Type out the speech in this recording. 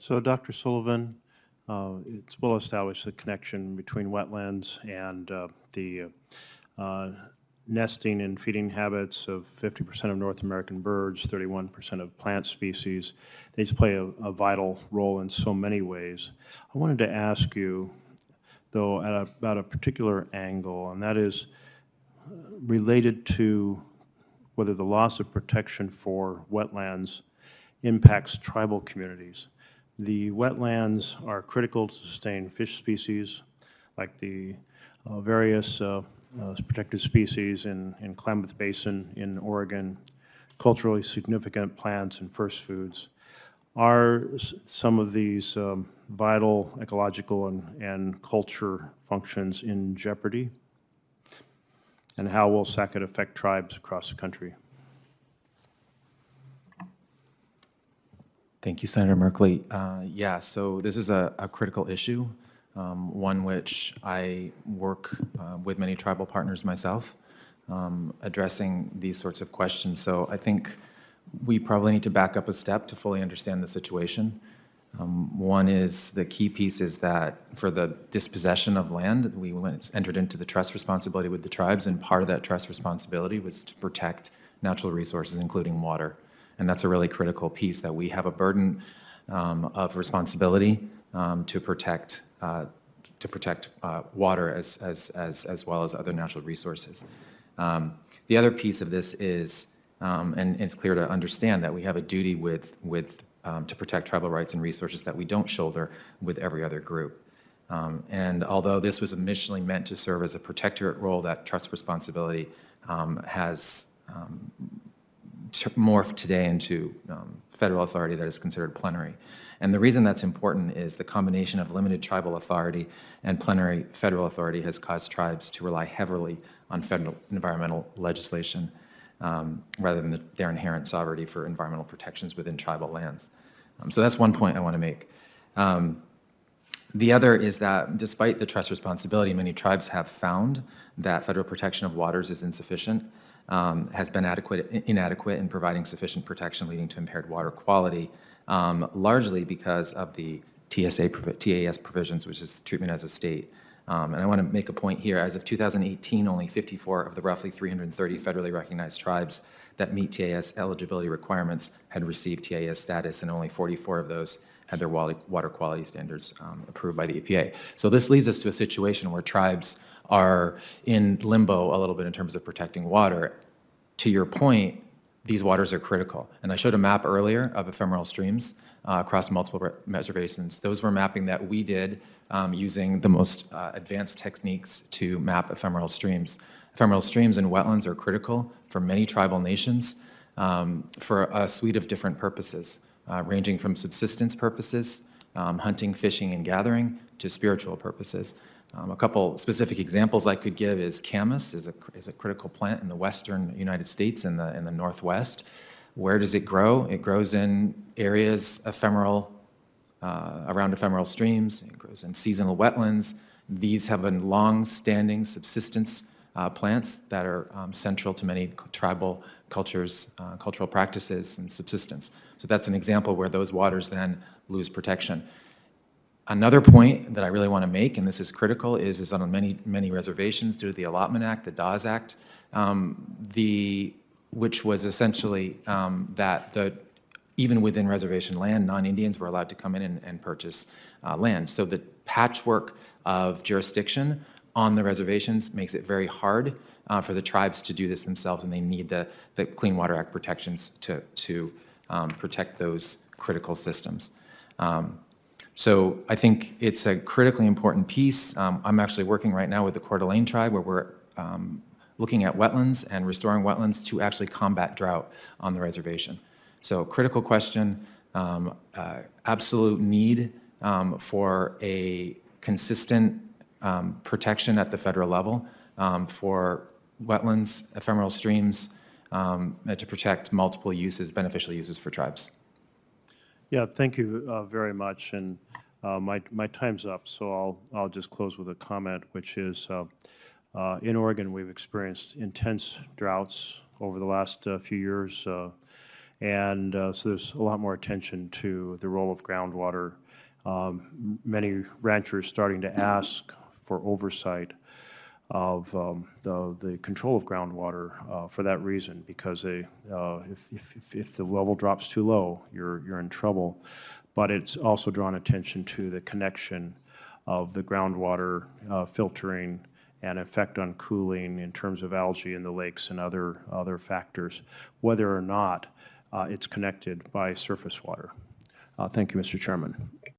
So, Dr. Sullivan, it's well established the connection between wetlands and the uh, nesting and feeding habits of 50% of North American birds, 31% of plant species. They just play a vital role in so many ways. I wanted to ask you, though, about a particular angle, and that is related to whether the loss of protection for wetlands impacts tribal communities. The wetlands are critical to sustain fish species, like the various protected species in Klamath Basin in Oregon, culturally significant plants and first foods. Are some of these vital ecological and culture functions in jeopardy? And how will Sackett affect tribes across the country? Thank you, Senator Merkley. Yeah, so this is a critical issue, one which I work with many tribal partners myself, addressing these sorts of questions. So I think we probably need to back up a step to fully understand the situation. One is, the key piece is that for the dispossession of land, we entered into the trust responsibility with the tribes, and part of that trust responsibility was to protect natural resources, including water. And that's a really critical piece, that we have a burden of responsibility to protect water as well as other natural resources. The other piece of this is, and it's clear to understand, that we have a duty to protect tribal rights and resources that we don't shoulder with every other group. And although this was initially meant to serve as a protectorate role, that trust responsibility has morphed today into federal authority that is considered plenary. And the reason that's important is the combination of limited tribal authority and plenary federal authority has caused tribes to rely heavily on federal environmental legislation rather than their inherent sovereignty for environmental protections within tribal lands. So that's one point I want to make. The other is that despite the trust responsibility, many tribes have found that federal protection of waters is insufficient, has been inadequate in providing sufficient protection, leading to impaired water quality, largely because of the TAS provisions, which is treatment as a state. And I want to make a point here. As of 2018, only 54 of the roughly 330 federally recognized tribes that meet TAS eligibility requirements had received TAS status, and only 44 of those had their water quality standards approved by the EPA. So this leads us to a situation where tribes are in limbo a little bit in terms of protecting water. To your point, these waters are critical. And I showed a map earlier of ephemeral streams across multiple reservations. Those were mapping that we did using the most advanced techniques to map ephemeral streams. Ephemeral streams and wetlands are critical for many tribal nations for a suite of different purposes, ranging from subsistence purposes, hunting, fishing, and gathering, to spiritual purposes. A couple specific examples I could give is camas is a critical plant in the western United States and in the Northwest. Where does it grow? It grows in areas around ephemeral streams. It grows in seasonal wetlands. These have been long-standing subsistence plants that are central to many tribal cultures, cultural practices, and subsistence. So that's an example where those waters then lose protection. Another point that I really want to make, and this is critical, is on many reservations, due to the Allotment Act, the Dawes Act, which was essentially that even within reservation land, non-Indians were allowed to come in and purchase land. So the patchwork of jurisdiction on the reservations makes it very hard for the tribes to do this themselves, and they need the Clean Water Act protections to protect those critical systems. So I think it's a critically important piece. I'm actually working right now with the Coeur d'Alene tribe, where we're looking at wetlands and restoring wetlands to actually combat drought on the reservation. So critical question, absolute need for a consistent protection at the federal level for wetlands, ephemeral streams, to protect multiple uses, beneficial uses for tribes. Yeah, thank you very much. And my time's up, so I'll just close with a comment, which is in Oregon we've experienced intense droughts over the last few years, And so there's a lot more attention to the role of groundwater. Many ranchers starting to ask for oversight of the control of groundwater for that reason, because if the level drops too low, you're in trouble. But it's also drawn attention to the connection of the groundwater filtering and effect on cooling in terms of algae in the lakes and other factors, whether or not it's connected by surface water. Thank you, Mr. Chairman.